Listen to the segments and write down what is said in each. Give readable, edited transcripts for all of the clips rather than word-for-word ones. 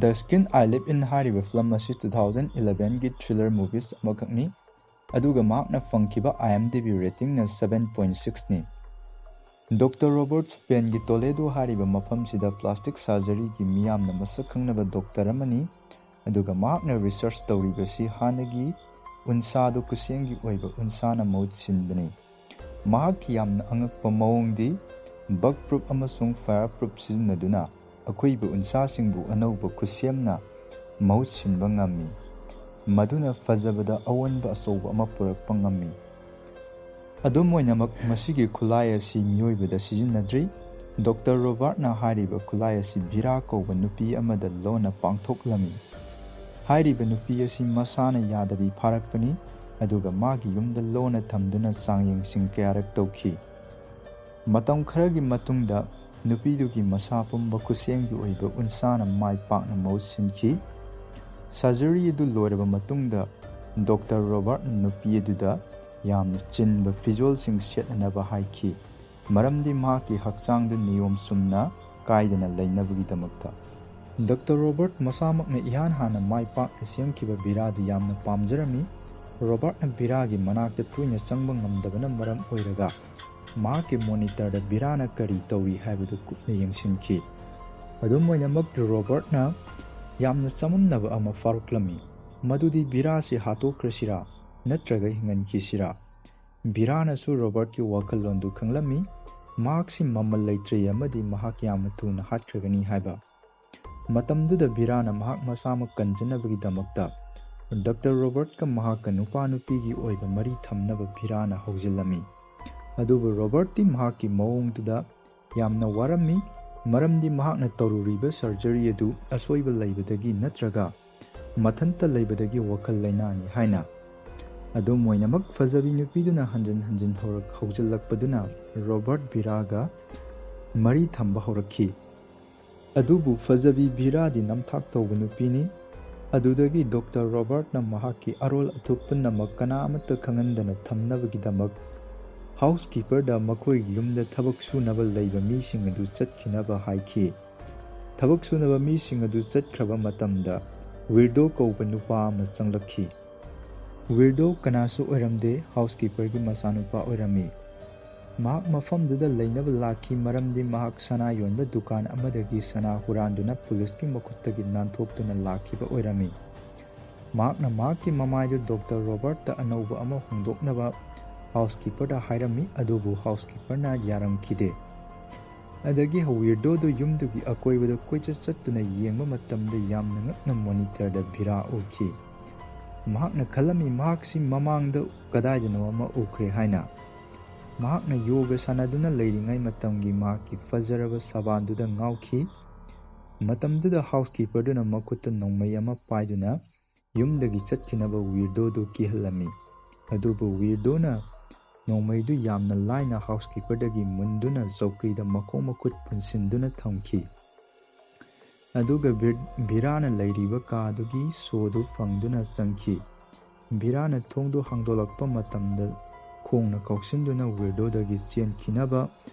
The Skin I Live In ꯍꯥꯏꯔꯤꯕ film ꯑꯁꯤ 2011ꯒꯤ thriller movies ꯑꯃꯈꯛꯅꯤ, ꯑꯗꯨꯒ ꯃꯍꯥꯛꯅ ꯐꯪꯈꯤꯕ IMDb ꯔꯦꯇꯤꯡꯅ 7.6ꯅꯤ꯫ ꯗꯣꯛꯇꯔ ꯔꯣꯕꯔꯠ ꯁ꯭ꯄꯦꯟꯒꯤ ꯇꯣꯂꯦꯗꯣ ꯍꯥꯏꯔꯤꯕ ꯃꯐꯝꯁꯤꯗ ꯄ꯭ꯂꯥꯁꯇꯤꯛ ꯁꯔꯖꯔꯤꯒꯤ ꯃꯤꯌꯥꯝꯅ ꯃꯁꯛ ꯈꯪꯅꯕ ꯗꯣꯛꯇꯔ ꯑꯃꯅꯤ, ꯑꯗꯨꯒ ꯃꯍꯥꯛꯅ ꯔꯤꯁꯔꯆ ꯇꯧꯔꯤꯕꯁꯤ ꯍꯥꯟꯅꯒꯤ ꯎꯟꯁꯥꯗꯨ ꯈꯨꯠꯁꯦꯝꯒꯤ ꯑꯣꯏꯕ ꯎꯟꯁꯥꯅ ꯃꯍꯨꯠ ꯁꯤꯟꯕꯅꯤ꯫ ꯃꯍꯥꯛꯀꯤ ꯌꯥꯝꯅ ꯑꯉꯛꯄ ꯃꯑꯣꯡꯗꯤ ꯕꯒ ꯄ꯭ꯔꯨꯐ ꯑꯃꯁꯨꯡ ꯐꯥꯏꯔ ꯄ꯭ꯔꯨꯐ ꯁꯤꯖꯤꯟꯅꯗꯨꯅ ꯑꯀꯣꯏꯕ ꯎꯟꯁꯥꯁꯤꯡꯕꯨ ꯑꯅꯧꯕ ꯈꯨꯠꯁꯦꯝꯅ ꯃꯍꯨꯠ ꯁꯤꯟꯕ ꯉꯝꯃꯤ, ꯃꯗꯨꯅ ꯐꯖꯕꯗ ꯑꯑꯣꯟꯕ ꯑꯆꯧꯕ ꯑꯃ ꯄꯨꯔꯛꯄ ꯉꯝꯃꯤ꯫ ꯑꯗꯨꯝ ꯑꯣꯏꯅꯃꯛ ꯃꯁꯤꯒꯤ ꯈꯨꯠꯂꯥꯏ ꯑꯁꯤ ꯃꯤꯑꯣꯏꯕꯗ ꯁꯤꯖꯤꯟꯅꯗ꯭ꯔꯤ꯫ ꯗꯣꯛꯇꯔ ꯔꯣꯕꯥꯔꯠꯅ ꯍꯥꯏꯔꯤꯕ ꯈꯨꯠꯂꯥꯏ ꯑꯁꯤ ꯚꯤꯔꯥ ꯀꯧꯕ ꯅꯨꯄꯤ ꯑꯃꯗ ꯂꯣꯟꯅ ꯄꯥꯡꯊꯣꯛꯂꯝꯃꯤ꯫ ꯍꯥꯏꯔꯤꯕ ꯅꯨꯄꯤ ꯑꯁꯤ ꯃꯁꯥꯅ ꯌꯥꯗꯕꯤ ꯐꯥꯔꯛꯄꯅꯤ, ꯑꯗꯨꯒ ꯃꯥꯒꯤ ꯌꯨꯝꯗ ꯂꯣꯟꯅ ꯊꯝꯗꯨꯅ ꯆꯥꯡꯌꯦꯡꯁꯤꯡ ꯀꯌꯥꯔꯛ ꯇꯧꯈꯤ꯫ ꯃꯇꯝ ꯈꯔꯒꯤ ꯃꯇꯨꯡꯗ ꯅꯨꯄꯤꯗꯨꯒꯤ ꯃꯁꯥ ꯄꯨꯝꯕ ꯈꯨꯠꯁꯦꯝꯒꯤ ꯑꯣꯏꯕ ꯎꯟꯁꯥꯅ ꯃꯥꯏ ꯄꯥꯛꯅ ꯃꯍꯨꯠ ꯁꯤꯟꯈꯤ꯫ ꯁꯔꯖꯔꯤ ꯑꯗꯨ ꯂꯣꯏꯔꯕ ꯃꯇꯨꯡꯗ ꯗꯣꯛꯇꯔ ꯔꯣꯕꯥꯔꯠꯅ ꯅꯨꯄꯤ ꯑꯗꯨꯗ ꯌꯥꯝꯅ ꯆꯤꯟꯕ ꯐꯤꯖꯣꯜꯁꯤꯡ ꯁꯦꯠꯅꯅꯕ ꯍꯥꯏꯈꯤ, ꯃꯔꯝꯗꯤ ꯃꯍꯥꯛꯀꯤ ꯍꯛꯆꯥꯡꯗ ꯅꯤꯌꯣꯝ ꯆꯨꯝꯅ ꯀꯥꯏꯗꯅ ꯂꯩꯅꯕꯒꯤꯗꯃꯛꯇ꯫ ꯗꯣꯛꯇꯔ ꯔꯣꯕꯥꯔꯠ ꯃꯁꯥꯃꯛꯅ ꯏꯍꯥꯟ ꯍꯥꯟꯅ ꯃꯥꯏ ꯄꯥꯛꯅ ꯁꯦꯝꯈꯤꯕ ꯚꯤꯔꯥꯗꯨ ꯌꯥꯝꯅ ꯄꯥꯝꯖꯔꯝꯃꯤ꯫ ꯔꯣꯕꯥꯔꯠꯅ ꯚꯤꯔꯥꯒꯤ ꯃꯅꯥꯛꯇ ꯇꯣꯏꯅ ꯆꯪꯕ ꯉꯝꯗꯕꯅ ꯃꯔꯝ ꯑꯣꯏꯔꯒ ꯃꯍꯥꯛꯀꯤ ꯃꯣꯅꯤꯇꯔꯗ ꯚꯤꯔꯥꯅ ꯀꯔꯤ ꯇꯧꯔꯤ ꯍꯥꯏꯕꯗꯨ ꯀꯨꯞꯅ ꯌꯦꯡꯁꯤꯟꯈꯤ꯫ ꯑꯗꯨꯝ ꯑꯣꯏꯅꯃꯛ ꯔꯣꯕꯥꯔꯠꯅ ꯌꯥꯝꯅ ꯆꯃꯝꯅꯕ ꯑꯃ ꯐꯥꯎꯔꯛꯂꯝꯃꯤ, ꯃꯗꯨꯗꯤ ꯚꯤꯔꯥꯁꯤ ꯍꯥꯠꯇꯣꯛꯈ꯭ꯔꯁꯤꯔꯥ ꯅꯠꯇ꯭ꯔꯒ ꯍꯤꯡꯍꯟꯈꯤꯁꯤꯔꯥ꯫ ꯚꯤꯔꯥꯅꯁꯨ ꯔꯣꯕꯥꯔꯠꯀꯤ ꯋꯥꯈꯜꯂꯣꯟꯗꯨ ꯈꯪꯂꯝꯃꯤ, ꯃꯍꯥꯛꯁꯤ ꯃꯃꯜ ꯂꯩꯇ꯭ꯔꯦ ꯑꯃꯗꯤ ꯃꯍꯥꯛ ꯌꯥꯝꯅ ꯊꯨꯅ ꯍꯥꯠꯈ꯭ꯔꯒꯅꯤ ꯍꯥꯏꯕ꯫ ꯃꯇꯝꯗꯨꯗ ꯚꯤꯔꯥꯅ ꯃꯍꯥꯛ ꯃꯁꯥꯃꯛ ꯀꯟꯖꯅꯕꯒꯤꯗꯃꯛꯇ ꯗꯣꯛꯇꯔ ꯔꯣꯕꯥꯔꯠꯀ ꯃꯍꯥꯛꯀ ꯅꯨꯄꯥ-ꯅꯨꯄꯤꯒꯤ ꯑꯣꯏꯕ ꯃꯔꯤ ꯊꯝꯅꯕ ꯚꯤꯔꯥꯅ ꯍꯧꯖꯤꯜꯂꯝꯃꯤ꯫ ꯑꯗꯨꯕꯨ ꯔꯣꯕꯥꯔꯠꯇꯤ ꯃꯍꯥꯛꯀꯤ ꯃꯑꯣꯡꯗꯨꯗ ꯌꯥꯝꯅ ꯋꯥꯔꯝꯃꯤ, ꯃꯔꯝꯗꯤ ꯃꯍꯥꯛꯅ ꯇꯧꯔꯨꯔꯤꯕ ꯁꯔꯖꯔꯤ ꯑꯗꯨ ꯑꯁꯣꯏꯕ ꯂꯩꯕꯗꯒꯤ ꯅꯠꯇ꯭ꯔꯒ ꯃꯊꯟꯇ ꯂꯩꯕꯗꯒꯤ ꯋꯥꯈꯜ ꯂꯩꯅꯥꯅꯤ ꯍꯥꯏꯅ꯫ ꯑꯗꯨꯝ ꯑꯣꯏꯅꯃꯛ ꯐꯖꯕꯤ ꯅꯨꯄꯤꯗꯨꯅ ꯍꯟꯖꯤꯟ ꯍꯟꯖꯤन ꯍꯧꯖꯤꯜꯂꯛꯄꯗꯨꯅ ꯔꯣꯕꯥꯔꯠ ꯚꯤꯔꯥꯒ ꯃꯔꯤ ꯊꯝꯕ ꯍꯧꯔꯛꯈꯤ꯫ ꯑꯗꯨꯕꯨ ꯐꯖꯕꯤ ꯚꯤꯔꯥꯗꯤ ꯅꯝꯊꯥꯛ ꯇꯧꯕ ꯅꯨꯄꯤꯅꯤ꯫ ꯑꯗꯨꯗꯒꯤ ꯗꯣꯛꯇꯔ ꯔꯣꯕꯥꯔꯠꯅ ꯃꯍꯥꯛꯀꯤ ꯑꯔꯣꯜ ꯑꯊꯨꯞ ꯄꯨꯝꯅꯃꯛ ꯀꯅꯥꯃꯠꯇ ꯈꯪꯍꯟꯗꯅ ꯊꯝꯅꯕꯒꯤꯗꯃꯛ ꯍꯥꯎꯁꯀꯤꯄꯔꯗ ꯃꯈꯣꯏꯒꯤ ꯌꯨꯝꯗ ꯊꯕꯛ ꯁꯨꯅꯕ ꯂꯩꯕ ꯃꯤꯁꯤꯡ ꯑꯗꯨ ꯆꯠꯈꯤꯅꯕ ꯍꯥꯏꯈꯤ꯫ ꯊꯕꯛ ꯁꯨꯅꯕ ꯃꯤꯁꯤꯡ ꯑꯗꯨ ꯆꯠꯈ꯭ꯔꯕ ꯃꯇꯝꯗ ꯋꯤꯔꯗꯣ ꯀꯧꯕ ꯅꯨꯄꯥ ꯑꯃ ꯆꯪꯂꯛꯈꯤ꯫ ꯋꯤꯔꯗꯣ ꯀꯅꯥꯁꯨ ꯑꯣꯏꯔꯝꯗꯦ, ꯍꯥꯎꯁꯀꯤꯄꯔꯒꯤ ꯃꯆꯥꯅꯨꯄꯥ ꯑꯣꯏꯔꯝꯃꯤ꯫ ꯃꯍꯥꯛ ꯃꯐꯝꯗꯨꯗ ꯂꯩꯅꯕ ꯂꯥꯛꯈꯤ ꯃꯔꯝꯗꯤ ꯃꯍꯥꯛ ꯁꯅꯥ ꯌꯣꯟꯕ ꯗꯨꯀꯥꯟ ꯑꯃꯗꯒꯤ ꯁꯅꯥ ꯍꯨꯔꯥꯟꯗꯨꯅ ꯄꯨꯂꯤꯁꯀꯤ ꯃꯈꯨꯠꯇꯒꯤ ꯅꯥꯟꯊꯣꯛꯇꯨꯅ ꯂꯥꯛꯈꯤꯕ ꯑꯣꯏꯔꯝꯃꯤ꯫ ꯃꯍꯥꯛꯅ ꯃꯍꯥꯛꯀꯤ ꯃꯃꯥꯏꯗꯨ ꯗꯣꯛꯇꯔ ꯔꯣꯕꯥꯔꯠꯇ ꯑꯅꯧꯕ ꯑꯃ ꯍꯣꯡꯗꯣꯛꯅꯕ ꯍꯥꯎꯁꯀꯤꯄꯔꯗ ꯍꯥꯏꯔꯝꯃꯤ, ꯑꯗꯨꯕꯨ ꯍꯥꯎꯁꯀꯤꯄꯔꯅ ꯌꯥꯔꯝꯈꯤꯗꯦ꯫ ꯑꯗꯒꯤ ꯋꯤꯔꯗꯣꯗꯨ ꯌꯨꯝꯗꯨꯒꯤ ꯑꯀꯣꯏꯕꯗ ꯀꯣꯏꯆꯠ ꯆꯠꯇꯨꯅ ꯌꯦꯡꯕ ꯃꯇꯝꯗ ꯌꯥꯝꯅ ꯉꯛꯅ ꯃꯣꯅꯤꯇꯔꯗ ꯚꯤꯔꯥ ꯎꯈꯤ꯫ ꯃꯍꯥꯛꯅ ꯈꯜꯂꯝꯃꯤ ꯃꯍꯥꯛꯁꯤ ꯃꯃꯥꯡꯗ ꯀꯗꯥꯏꯗꯅꯣ ꯑꯃ ꯎꯈ꯭ꯔꯦ ꯍꯥꯏꯅ꯫ ꯃꯍꯥꯛꯅ ꯌꯣꯒ ꯁꯥꯟꯅꯗꯨꯅ ꯂꯩꯔꯤꯉꯩ ꯃꯇꯝꯒꯤ ꯃꯍꯥꯛꯀꯤ ꯐꯖꯔꯕ ꯁꯕꯥꯟꯗꯨꯗ ꯉꯥꯎꯈꯤ꯫ ꯃꯇꯝꯗꯨꯗ ꯍꯥꯎꯁꯀꯤꯄꯔꯗꯨꯅ ꯃꯈꯨꯠꯇ ꯅꯣꯡꯃꯩ ꯑꯃ ꯄꯥꯏꯗꯨꯅ ꯌꯨꯝꯗꯒꯤ ꯆꯠꯈꯤꯅꯕ ꯋꯤꯔꯗꯣꯗꯨ ꯀꯤꯍꯜꯂꯝꯃꯤ, ꯑꯗꯨꯕꯨ ꯋꯤꯔꯗꯣꯅ ꯅꯣꯡꯃꯩꯗꯨ ꯌꯥꯝꯅ ꯂꯥꯏꯅ ꯍꯥꯎꯁꯀꯤꯄꯔꯗꯒꯤ ꯃꯨꯟꯗꯨꯅ ꯆꯧꯀ꯭ꯔꯤꯗ ꯃꯈꯣꯡ ꯃꯈꯨꯠ ꯄꯨꯟꯁꯤꯟꯗꯨꯅ ꯊꯝꯈꯤ꯫ ꯑꯗꯨꯒ ꯚꯤꯔꯥꯅ ꯂꯩꯔꯤꯕ ꯀꯥꯗꯨꯒꯤ ꯁꯣꯗꯨ ꯐꯪꯗꯨꯅ ꯆꯪꯈꯤ꯫ ꯚꯤꯔꯥꯅ ꯊꯣꯡꯗꯨ ꯍꯥꯡꯗꯣꯛꯂꯛꯄ ꯃꯇꯝꯗ ꯈꯣꯡꯅ ꯀꯥꯎꯁꯤꯟꯗꯨꯅ ꯋꯤꯔꯗꯣꯗꯒꯤ ꯆꯦꯟꯈꯤꯅꯕ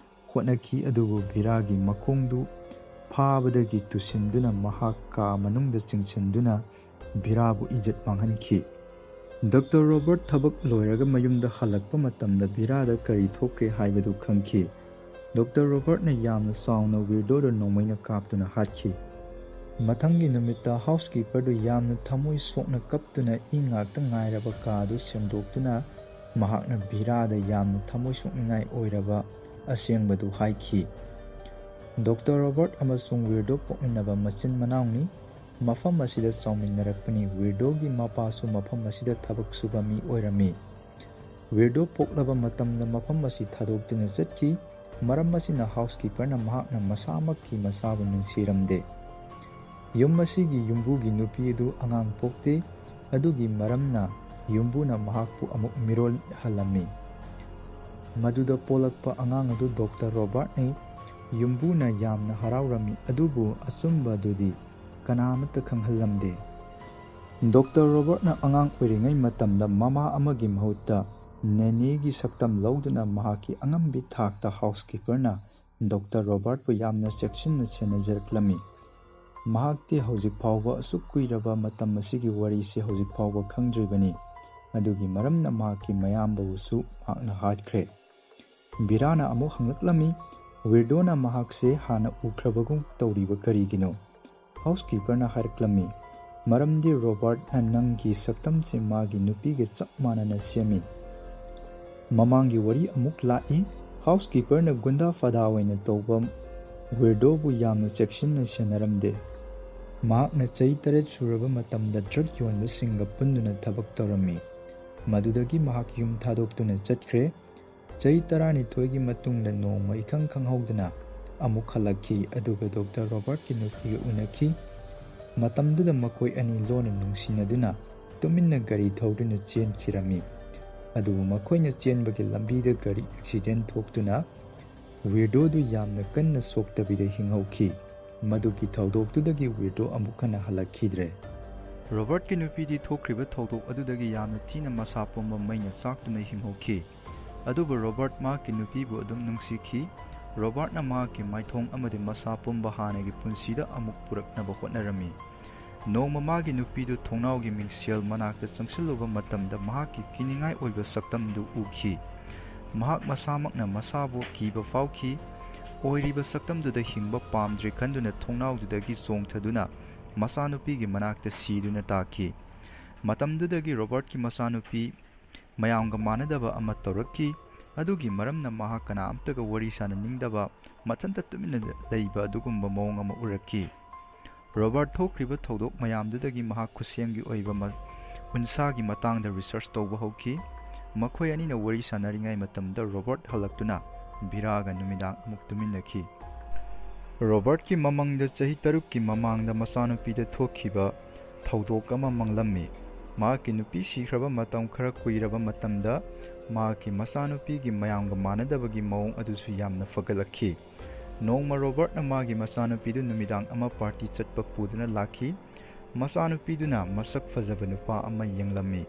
ꯍꯣꯠꯅꯈꯤ, ꯑꯗꯨꯕు ꯚꯤꯔꯥꯒꯤ ꯃꯈꯣꯡꯗꯨ ꯐꯥꯕꯗꯒꯤ ꯇꯨꯁꯤꯟꯗꯨꯅ ꯃꯍꯥꯛ ꯀꯥ ꯃꯅꯨꯡꯗ ꯆꯤꯡꯁꯤꯟꯗꯨꯅ ꯚꯤꯔꯥꯕꯨ ꯏꯖꯠ ꯃꯥꯡꯍꯟꯈꯤ꯫ ꯗꯣꯛꯇꯔ ꯔꯣꯕꯥꯔꯠ ꯊꯕꯛ ꯂꯣꯏꯔꯒ ꯃꯌꯨꯝꯗ ꯍꯜꯂꯛꯄ ꯃꯇꯝꯗ ꯚꯤꯔꯥꯗ ꯀꯔꯤ ꯊꯣꯛꯈ꯭ꯔꯦ ꯍꯥꯏꯕꯗꯨ ꯈꯪꯈꯤ꯫ ꯗꯣꯛꯇꯔ ꯔꯣꯕꯥꯔꯠꯅ ꯌꯥꯝꯅ ꯆꯥꯎꯅ ꯋꯤꯔꯗꯣꯗ ꯅꯣꯡꯃꯩꯅ ꯀꯥꯞꯇꯨꯅ ꯍꯥꯠꯈꯤ꯫ ꯃꯊꯪꯒꯤ ꯅꯨꯃꯤꯠꯇ ꯍꯥꯎꯁꯀꯤꯄꯔꯗꯨ ꯌꯥꯝꯅ ꯊꯃꯣꯏ ꯁꯣꯛꯅ ꯀꯞꯇꯨꯅ ꯉꯥꯛꯇ ꯉꯥꯏꯔꯕ ꯀꯥꯗꯨ ꯁꯦꯡꯗꯣꯛꯇꯨꯅ ꯃꯍꯥꯛꯅ ꯚꯤꯔꯥꯗ ꯌꯥꯝꯅ ꯊꯃꯣꯏ ꯁꯣꯛꯅꯤꯡꯉꯥꯏ ꯑꯣꯏꯔꯕ ꯑꯁꯦꯡꯕꯗꯨ ꯍꯥꯏꯈꯤ꯫ ꯗꯣꯛꯇꯔ ꯔꯣꯕꯥꯔꯠ ꯑꯃꯁꯨꯡ ꯋꯤꯔꯗꯣ ꯄꯣꯛꯃꯤꯟꯅꯕ ꯃꯆꯤꯟ ꯃꯅꯥꯎꯅꯤ꯫ ꯃꯐꯝ ꯑꯁꯤꯗ ꯆꯥꯎꯃꯤꯟꯅꯔꯛꯄꯅꯤ꯫ ꯋꯤꯔꯗꯣꯒꯤ ꯃꯄꯥꯁꯨ ꯃꯐꯝ ꯑꯁꯤꯗ ꯊꯕꯛ ꯁꯨꯕ ꯃꯤ ꯑꯣꯏꯔꯝꯃꯤ꯫ ꯋꯤꯔꯗꯣ ꯄꯣꯛꯂꯕ ꯃꯇꯝꯗ ꯃꯐꯝ ꯑꯁꯤ ꯊꯥꯗꯣꯛꯇꯨꯅ ꯆꯠꯈꯤ, ꯃꯔꯝ ꯑꯁꯤꯅ ꯍꯥꯎꯁꯀꯤꯄꯔꯅ ꯃꯍꯥꯛꯅ ꯃꯁꯥꯃꯛꯀꯤ ꯃꯆꯥꯕꯨ ꯅꯨꯡꯁꯤꯔꯝꯗꯦ꯫ ꯌꯨꯝ ꯑꯁꯤꯒꯤ ꯌꯨꯝꯕꯨꯒꯤ ꯅꯨꯄꯤ ꯑꯗꯨ ꯑꯉꯥꯡ ꯄꯣꯛꯇꯦ, ꯑꯗꯨꯒꯤ ꯃꯔꯝꯅ ꯌꯨꯝꯕꯨꯅ ꯃꯍꯥꯛꯄꯨ ꯑꯃꯨꯛ ꯃꯤꯔꯣꯜꯍꯜꯂꯝꯃꯤ꯫ ꯃꯗꯨꯗ ꯄꯣꯛꯂꯛꯄ ꯑꯉꯥꯡ ꯑꯗꯨ ꯗꯣꯛꯇꯔ ꯔꯣꯕꯥꯔꯠꯅꯤ꯫ ꯌꯨꯝꯕꯨꯅ ꯌꯥꯝꯅ ꯍꯔꯥꯎꯔꯝꯃꯤ, ꯑꯗꯨꯕꯨ ꯑꯆꯨꯝꯕꯗꯨꯗꯤ ꯀꯅꯥꯃꯠꯇ ꯈꯪꯍꯜꯂꯝꯗꯦ꯫ ꯗꯣꯛꯇꯔ ꯔꯣꯕꯥꯔꯠꯅ ꯑꯉꯥꯡ ꯑꯣꯏꯔꯤꯉꯩ ꯃꯇꯝꯗ ꯃꯃꯥ ꯑꯃꯒꯤ ꯃꯍꯨꯠꯇ ꯅꯦꯅꯦꯒꯤ ꯁꯛꯇꯝ ꯂꯧꯗꯨꯅ ꯃꯍꯥꯛꯀꯤ ꯑꯉꯝꯕꯤ ꯊꯥꯛꯇ ꯍꯥꯎꯁꯀꯤꯄꯔꯅ ꯗꯣꯛꯇꯔ ꯔꯣꯕꯥꯔꯠꯄꯨ ꯌꯥꯝꯅ ꯆꯦꯛꯁꯤꯟꯅ ꯁꯦꯟꯅꯖꯔꯛꯂꯝꯃꯤ꯫ ꯃꯍꯥꯛꯇꯤ ꯍꯧꯖꯤꯛ ꯐꯥꯎꯕ ꯑꯁꯨꯛ ꯀꯨꯏꯔꯕ ꯃꯇꯝ ꯑꯁꯤꯒꯤ ꯋꯥꯔꯤꯁꯤ ꯍꯧꯖꯤꯛ ꯐꯥꯎꯕ ꯈꯪꯗ꯭ꯔꯤꯕꯅꯤ꯫ ꯑꯗꯨꯒꯤ ꯃꯔꯝꯅ ꯃꯍꯥꯛꯀꯤ ꯃꯌꯥꯝꯕꯕꯨꯁꯨ ꯃꯍꯥꯛꯅ ꯍꯥꯠꯈ꯭ꯔꯦ꯫ ꯚꯤꯔꯥꯅ ꯑꯃꯨꯛ ꯍꯪꯂꯛꯂꯝꯃꯤ, ꯋꯤꯔꯗꯣꯅ ꯃꯍꯥꯛꯁꯦ ꯍꯥꯟꯅ ꯎꯈ꯭ꯔꯕꯒꯨꯝ ꯇꯧꯔꯤꯕ ꯀꯔꯤꯒꯤꯅꯣ? ꯍꯥꯎꯁꯀꯤꯄꯔꯅ ꯍꯥꯏꯔꯛꯂꯝꯃꯤ, ꯃꯔꯝꯗꯤ ꯔꯣꯕꯥꯔꯠꯅ ꯅꯪꯒꯤ ꯁꯛꯇꯝꯁꯦ ꯃꯥꯒꯤ ꯅꯨꯄꯤꯒ ꯆꯞ ꯃꯥꯟꯅꯅ ꯁꯦꯝꯃꯤ꯫ ꯃꯃꯥꯡꯒꯤ ꯋꯥꯔꯤ ꯑꯃꯨꯛ ꯂꯥꯛꯏ, ꯍꯥꯎꯁꯀꯤꯄꯔꯅ ꯒꯨꯟꯗꯥ ꯐꯗꯥ ꯑꯣꯏꯅ ꯇꯧꯕ ꯋꯤꯔꯗꯣꯕꯨ ꯌꯥꯝꯅ ꯆꯦꯛꯁꯤꯟꯅ ꯁꯦꯟꯅꯔꯝꯗꯦ꯫ ꯃꯍꯥꯛꯅ ꯆꯍꯤ 8 ꯁꯨꯔꯕ ꯃꯇꯝꯗ ꯗ꯭ꯔꯒ ꯌꯣꯟꯕꯁꯤꯡꯒ ꯄꯨꯟꯗꯨꯅ ꯊꯕꯛ ꯇꯧꯔꯝꯃꯤ꯫ ꯃꯗꯨꯗꯒꯤ ꯃꯍꯥꯛ ꯌꯨꯝ ꯊꯥꯗꯣꯛꯇꯨꯅ ꯆꯠꯈ꯭ꯔꯦ꯫ ꯆꯍꯤ 12ꯒꯤ ꯃꯇꯨꯡꯗ ꯅꯣꯡꯃ ꯏꯈꯪ ꯈꯪꯍꯧꯗꯅ ꯑꯃꯨꯛ ꯍꯜꯂꯛꯈꯤ ꯑꯗꯨꯒ ꯗꯣꯛꯇꯔ ꯔꯣꯕꯥꯔꯠꯀꯤ ꯅꯨꯄꯤꯒ ꯎꯅꯈꯤ꯫ ꯃꯇꯝꯗꯨꯗ ꯃꯈꯣꯏ ꯑꯅꯤ ꯂꯣꯟꯅ ꯅꯨꯡꯁꯤꯅꯗꯨꯅ ꯇꯨꯃꯤꯟꯅ ꯒꯥꯔꯤ ꯊꯧꯗꯨꯅ ꯆꯦꯟꯈꯤꯔꯝꯃꯤ꯫ ꯑꯗꯨꯕꯨ ꯃꯈꯣꯏꯅ ꯆꯦꯟꯕꯒꯤ ꯂꯝꯕꯤꯗ ꯒꯥꯔꯤ ꯑꯦꯛꯁꯤꯗꯦꯟ ꯊꯣꯛꯇꯨꯅ ꯋꯤꯔꯗꯣꯗꯨ ꯌꯥꯝꯅ ꯀꯟꯅ ꯁꯣꯛꯇꯕꯤꯗ ꯍꯤꯡꯍꯧꯈꯤ꯫ ꯃꯗꯨꯒꯤ ꯊꯧꯗꯣꯛꯇꯨꯗꯒꯤ ꯋꯤꯔꯗꯣ ꯑꯃꯨꯛ ꯍꯟꯅ ꯍꯜꯂꯛꯈꯤꯗ꯭ꯔꯦ꯫ ꯔꯣꯕꯥꯔꯠꯀꯤ ꯅꯨꯄꯤꯗꯤ ꯊꯣꯛꯈ꯭ꯔꯤꯕ ꯊꯧꯗꯣꯛ ꯑꯗꯨꯗꯒꯤ ꯌꯥꯝꯅ ꯊꯤꯅ ꯃꯁꯥ ꯄꯨꯝꯕ ꯃꯩꯅ ꯆꯥꯛꯇꯨꯅ ꯍꯤꯡꯍꯧꯈꯤ꯫ ꯑꯗꯨꯕꯨ ꯔꯣꯕꯥꯔꯠ ꯃꯍꯥꯛꯀꯤ ꯅꯨꯄꯤꯕꯨ ꯑꯗꯨꯝ ꯅꯨꯡꯁꯤꯈꯤ꯫ ꯔꯣꯕꯥꯔꯠꯅ ꯃꯍꯥꯛꯀꯤ ꯃꯥꯏꯊꯣꯡ ꯑꯃꯗꯤ ꯃꯁꯥ ꯄꯨꯝꯕ ꯍꯥꯟꯅꯒꯤ ꯄꯨꯟꯁꯤꯗ ꯑꯃꯨꯛ ꯄꯨꯔꯛꯅꯕ ꯍꯣꯠꯅꯔꯝꯃꯤ꯫ ꯅꯣꯡꯃ ꯃꯥꯒꯤ ꯅꯨꯄꯤꯗꯨ ꯊꯣꯡꯅꯥꯎꯒꯤ ꯃꯤꯡꯁꯦꯜ ꯃꯅꯥꯛꯇ ꯆꯪꯁꯤꯜꯂꯨꯕ ꯃꯇꯝꯗ ꯃꯍꯥꯛꯀꯤ ꯀꯤꯅꯤꯡꯉꯥꯏ ꯑꯣꯏꯕ ꯁꯛꯇꯝꯗꯨ ꯎꯈꯤ꯫ ꯃꯍꯥꯛ ꯃꯁꯥꯃꯛꯅ ꯃꯁꯥꯕꯨ ꯀꯤꯕ ꯐꯥꯎꯈꯤ꯫ ꯑꯣꯏꯔꯤꯕ ꯁꯛꯇꯝꯗꯨꯗ ꯍꯤꯡꯕ ꯄꯥꯝꯗ꯭ꯔꯦ ꯈꯟꯗꯨꯅ ꯊꯣꯡꯅꯥꯎꯗꯨꯗꯒꯤ ꯆꯣꯡꯊꯗꯨꯅ ꯃꯆꯥꯅꯨꯄꯤꯒꯤ ꯃꯅꯥꯛꯇ ꯁꯤꯗꯨꯅ ꯇꯥꯈꯤ꯫ ꯃꯇꯝꯗꯨꯗꯒꯤ ꯔꯣꯕꯥꯔꯠꯀꯤ ꯃꯆꯥꯅꯨꯄꯤ ꯃꯌꯥꯝꯒ ꯃꯥꯟꯅꯗꯕ ꯑꯃ ꯇꯧꯔꯛꯈꯤ꯫ ꯑꯗꯨꯒꯤ ꯃꯔꯝꯅ ꯃꯍꯥꯛ ꯀꯅꯥꯝꯇꯒ ꯋꯥꯔꯤ ꯁꯥꯅꯅꯤꯡꯗꯕ, ꯃꯊꯟꯇ ꯇꯨꯃꯤꯟꯅ ꯂꯩꯕ ꯑꯗꯨꯒꯨꯝꯕ ꯃꯑꯣꯡ ꯑꯃ ꯎꯔꯛꯈꯤ꯫ ꯔꯣꯕꯥꯔꯠ ꯊꯣꯛꯈ꯭ꯔꯤꯕ ꯊꯧꯗꯣꯛ ꯃꯌꯥꯝꯗꯨꯗꯒꯤ ꯃꯍꯥꯛ ꯈꯨꯠꯁꯦꯝꯒꯤ ꯑꯣꯏꯕ ꯎꯟꯁꯥꯒꯤ ꯃꯇꯥꯡꯗ ꯔꯤꯁꯔꯆ ꯇꯧꯕ ꯍꯧꯈꯤ꯫ ꯃꯈꯣꯏ ꯑꯅꯤꯅ ꯋꯥꯔꯤ ꯁꯥꯅꯔꯤꯉꯩ ꯃꯇꯝꯗ ꯔꯣꯕꯥꯔꯠ ꯍꯜꯂꯛꯇꯨꯅ ꯚꯤꯔꯥꯒ ꯅꯨꯃꯤꯗꯥꯡ ꯑꯃꯨꯛ ꯇꯨꯃꯤꯟꯅꯈꯤ꯫ ꯔꯣꯕꯥꯔꯠꯀꯤ ꯃꯃꯪꯗ ꯆꯍꯤ 6ꯀꯤ ꯃꯃꯥꯡꯗ ꯃꯆꯥꯅꯨꯄꯤꯗ ꯊꯣꯛꯈꯤꯕ ꯊꯧꯗꯣꯛ ꯑꯃ ꯃꯪꯂꯝꯃꯤ꯫ ꯃꯍꯥꯛꯀꯤ ꯅꯨꯄꯤ ꯁꯤꯈ꯭ꯔꯕ ꯃꯇꯝ ꯈꯔ ꯀꯨꯏꯔꯕ ꯃꯇꯝꯗ ꯃꯍꯥꯛꯀꯤ ꯃꯆꯥꯅꯨꯄꯤꯒꯤ ꯃꯌꯥꯝꯒ ꯃꯥꯟꯅꯗꯕꯒꯤ ꯃꯑꯣꯡ ꯑꯗꯨꯁꯨ ꯌꯥꯝꯅ ꯐꯒꯠꯂꯛꯈꯤ꯫ ꯅꯣꯡꯃ ꯔꯣꯕꯥꯔꯠꯅ ꯃꯥꯒꯤ ꯃꯆꯥꯅꯨꯄꯤꯗꯨ ꯅꯨꯃꯤꯗꯥꯡ ꯑꯃ ꯄꯥꯔꯇꯤ ꯆꯠꯄ ꯄꯨꯗꯨꯅ ꯂꯥꯛꯈꯤ꯫ ꯃꯆꯥꯅꯨꯄꯤꯗꯨꯅ ꯃꯁꯛ ꯐꯖꯕ ꯅꯨꯄꯥ ꯑꯃ ꯌꯦꯡꯂꯝꯃꯤ꯫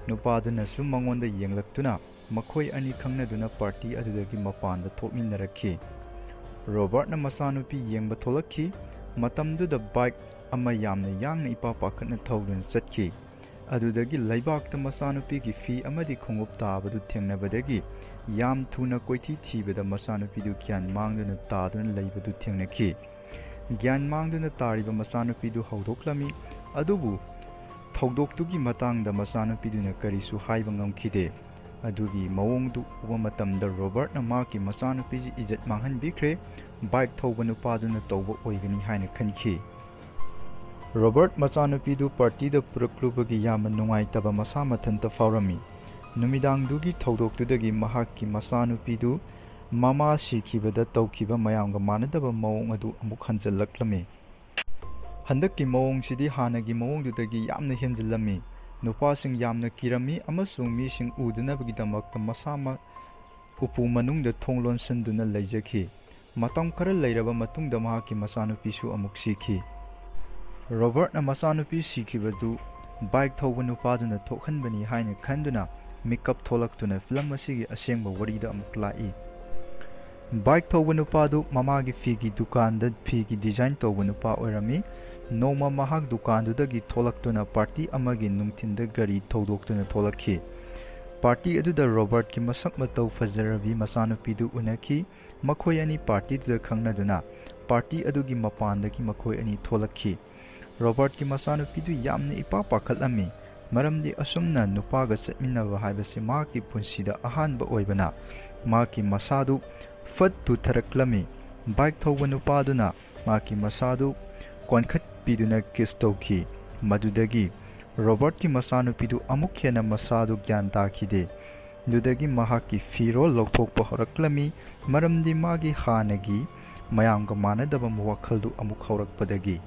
ꯅꯨꯄꯥꯗꯨꯅꯁꯨ ꯃꯉꯣꯟꯗ ꯌꯦꯡꯂꯛꯇꯨꯅ ꯃꯈꯣꯏ ꯑꯅꯤ ꯈꯪꯅꯗꯨꯅ ꯄꯥꯔꯇꯤ ꯑꯗꯨꯗꯒꯤ ꯃꯄꯥꯟꯗ ꯊꯣꯛꯃꯤꯟꯅꯔꯛꯈꯤ꯫ ꯔꯣꯕꯥꯔꯠꯅ ꯃꯆꯥꯅꯨꯄꯤ ꯌꯦꯡꯕ ꯊꯣꯛꯂꯛꯈꯤ꯫ ꯃꯇꯝꯗꯨꯗ ꯕꯥꯏꯛ ꯑꯃ ꯌꯥꯝꯅ ꯌꯥꯡꯅ ꯏꯄꯥ ꯄꯥꯈꯠꯅ ꯊꯧꯗꯨꯅ ꯆꯠꯈꯤ꯫ ꯑꯗꯨꯗꯒꯤ ꯂꯩꯕꯥꯛꯇ ꯃꯆꯥꯅꯨꯄꯤꯒꯤ ꯐꯤ ꯑꯃꯗꯤ ꯈꯣꯡꯎꯞ ꯇꯥꯕꯗꯨ ꯊꯦꯡꯅꯕꯗꯒꯤ ꯌꯥꯝ ꯊꯨꯅ ꯀꯣꯏꯊꯤ ꯊꯤꯕꯗ ꯃꯆꯥꯅꯨꯄꯤꯗꯨ ꯒ꯭ꯌꯥꯟ ꯃꯥꯡꯗꯨꯅ ꯇꯥꯗꯨꯅ ꯂꯩꯕꯗꯨ ꯊꯦꯡꯅꯈꯤ꯫ ꯒ꯭ꯌꯥꯟ ꯃꯥꯡꯗꯨꯅ ꯇꯥꯔꯤꯕ ꯃꯆꯥꯅꯨꯄꯤꯗꯨ ꯍꯧꯗꯣꯛꯂꯝꯃꯤ꯫ ꯑꯗꯨꯕꯨ ꯊꯧꯗꯣꯛꯇꯨꯒꯤ ꯃꯇꯥꯡꯗ ꯃꯆꯥꯅꯨꯄꯤꯗꯨꯅ ꯀꯔꯤꯁꯨ ꯍꯥꯏꯕ ꯉꯝꯈꯤꯗꯦ꯫ ꯑꯗꯨꯒꯤ ꯃꯑꯣꯡꯗꯨ ꯎꯕ ꯃꯇꯝꯗ ꯔꯣꯕꯥꯔꯠꯅ ꯃꯍꯥꯛꯀꯤ ꯃꯆꯥꯅꯨꯄꯤꯁꯤ ꯏꯖꯠ ꯃꯥꯡꯍꯟꯕꯤꯈ꯭ꯔꯦ, ꯕꯥꯏꯛ ꯊꯧꯕ ꯅꯨꯄꯥꯗꯨꯅ ꯇꯧꯕ ꯑꯣꯏꯒꯅꯤ ꯍꯥꯏꯅ ꯈꯟꯈꯤ꯫ ꯔꯣꯕꯥꯔꯠ ꯃꯆꯥꯅꯨꯄꯤꯗꯨ ꯄꯥꯔꯇꯤꯗ ꯄꯨꯔꯛꯂꯨꯕꯒꯤ ꯌꯥꯝꯅ ꯅꯨꯡꯉꯥꯏꯇꯕ ꯃꯁꯥ ꯃꯊꯟꯇ ꯐꯥꯎꯔꯝꯃꯤ꯫ ꯅꯨꯃꯤꯗꯥꯡꯗꯨꯒꯤ ꯊꯧꯗꯣꯛꯇꯨꯗꯒꯤ ꯃꯍꯥꯛꯀꯤ ꯃꯆꯥꯅꯨꯄꯤꯗꯨ ꯃꯃꯥ ꯁꯤꯈꯤꯕꯗ ꯇꯧꯈꯤꯕ ꯃꯌꯥꯝꯒ ꯃꯥꯟꯅꯗꯕ ꯃꯑꯣꯡ ꯑꯗꯨ ꯑꯃꯨꯛ ꯍꯟꯖꯜꯂꯛꯂꯝꯃꯤ꯫ ꯍꯟꯗꯛꯀꯤ ꯃꯑꯣꯡꯁꯤꯗꯤ ꯍꯥꯟꯅꯒꯤ ꯃꯑꯣꯡꯗꯨꯗꯒꯤ ꯌꯥꯝꯅ ꯍꯦꯟꯖꯤꯜꯂꯝꯃꯤ꯫ ꯅꯨꯄꯥꯁꯤꯡ ꯌꯥꯝꯅ ꯀꯤꯔꯝꯃꯤ ꯑꯃꯁꯨꯡ ꯃꯤꯁꯤꯡ ꯎꯗꯅꯕꯒꯤꯗꯃꯛꯇ ꯃꯁꯥ ꯎꯄꯨ ꯃꯅꯨꯡꯗ ꯊꯣꯡ ꯂꯣꯟꯁꯤꯟꯗꯨꯅ ꯂꯩꯖꯈꯤ꯫ ꯃꯇꯝ ꯈꯔ ꯂꯩꯔꯕ ꯃꯇꯨꯡꯗ ꯃꯍꯥꯛꯀꯤ ꯃꯆꯥꯅꯨꯄꯤꯁꯨ ꯑꯃꯨꯛ ꯁꯤꯈꯤ꯫ ꯔꯣꯕꯥꯔꯠꯅ ꯃꯆꯥꯅꯨꯄꯤ ꯁꯤꯈꯤꯕꯗꯨ ꯕꯥꯏꯛ ꯊꯧꯕ ꯅꯨꯄꯥꯗꯨꯅ ꯊꯣꯛꯍꯟꯕꯅꯤ ꯍꯥꯏꯅ ꯈꯟꯗꯨꯅ ꯃꯤꯀꯞ ꯊꯣꯛꯂꯛꯇꯨꯅ ꯐꯤꯂꯝ ꯑꯁꯤꯒꯤ ꯑꯁꯦꯡꯕ ꯋꯥꯔꯤꯗ ꯑꯃꯨꯛ ꯂꯥꯛꯏ꯫ ꯕꯥꯏꯛ ꯊꯧꯕ ꯅꯨꯄꯥꯗꯨ ꯃꯃꯥꯒꯤ ꯐꯤꯒꯤ ꯗꯨꯀꯥꯟꯗ ꯐꯤꯒꯤ ꯗꯤꯖꯥꯏꯟ ꯇꯧꯕ ꯅꯨꯄꯥ ꯑꯣꯏꯔꯝꯃꯤ꯫ ꯅꯣꯡꯃ ꯃꯍꯥꯛ ꯗꯨꯀꯥꯟꯗꯨꯗꯒꯤ ꯊꯣꯛꯂꯛꯇꯨꯅ ꯄꯥꯔꯇꯤ ꯑꯃꯒꯤ ꯅꯨꯡꯊꯤꯟꯗ ꯒꯥꯔꯤ ꯊꯧꯗꯣꯛꯇꯨꯅ ꯊꯣꯛꯂꯛꯈꯤ꯫ ꯄꯥꯔꯇꯤ ꯑꯗꯨꯗ ꯔꯣꯕꯥꯔꯠꯀꯤ ꯃꯁꯛ ꯃꯇꯧ ꯐꯖꯔꯕꯤ ꯃꯆꯥꯅꯨꯄꯤꯗꯨ ꯎꯅꯈꯤ꯫ ꯃꯈꯣꯏ ꯑꯅꯤ ꯄꯥꯔꯇꯤꯗꯨꯗ ꯈꯪꯅꯗꯨꯅ ꯄꯥꯔꯇꯤ ꯑꯗꯨꯒꯤ ꯃꯄꯥꯟꯗꯒꯤ ꯃꯈꯣꯏ ꯑꯅꯤ ꯊꯣꯛꯂꯛꯈꯤ꯫ ꯔꯣꯕꯥꯔꯠꯀꯤ ꯃꯆꯥꯅꯨꯄꯤꯗꯨ ꯌꯥꯝꯅ ꯏꯄꯥ ꯄꯥꯈꯠꯂꯝꯃꯤ, ꯃꯔꯝꯗꯤ ꯑꯁꯨꯝꯅ ꯅꯨꯄꯥꯒ ꯆꯠꯃꯤꯟꯅꯕ ꯍꯥꯏꯕꯁꯤ ꯃꯍꯥꯛꯀꯤ ꯄꯨꯟꯁꯤꯗ ꯑꯍꯥꯟꯕ ꯑꯣꯏꯕꯅ ꯃꯍꯥꯛꯀꯤ ꯃꯁꯥꯗꯨ ꯐꯠ ꯇꯨꯊꯔꯛꯂꯝꯃꯤ꯫ ꯕꯥꯏꯛ ꯊꯧꯕ ꯅꯨꯄꯥꯗꯨꯅ ꯃꯍꯥꯛꯀꯤ ꯃꯁꯥꯗꯨ ꯀꯣꯟꯈꯠꯄꯤꯗꯨꯅ ꯀꯤꯁ ꯇꯧꯈꯤ꯫ ꯃꯗꯨꯗꯒꯤ ꯔꯣꯕꯥꯔꯠꯀꯤ ꯃꯆꯥꯅꯨꯄꯤꯗꯨ ꯑꯃꯨꯛ ꯍꯦꯟꯅ ꯃꯁꯥꯗꯨ ꯒ꯭ꯌꯥꯟ ꯇꯥꯈꯤꯗꯦ꯫ ꯑꯗꯨꯗꯒꯤ ꯃꯍꯥꯛꯀꯤ ꯐꯤꯔꯣꯜ ꯂꯧꯊꯣꯛꯄ ꯍꯧꯔꯛꯂꯝꯃꯤ, ꯃꯔꯝꯗꯤ ꯃꯥꯒꯤ ꯍꯥꯟꯅꯒꯤ ꯃꯌꯥꯝꯒ ꯃꯥꯟꯅꯗꯕ ꯋꯥꯈꯜꯗꯨ ꯑꯃꯨꯛ ꯍꯧꯔꯛꯄꯗꯒꯤ꯫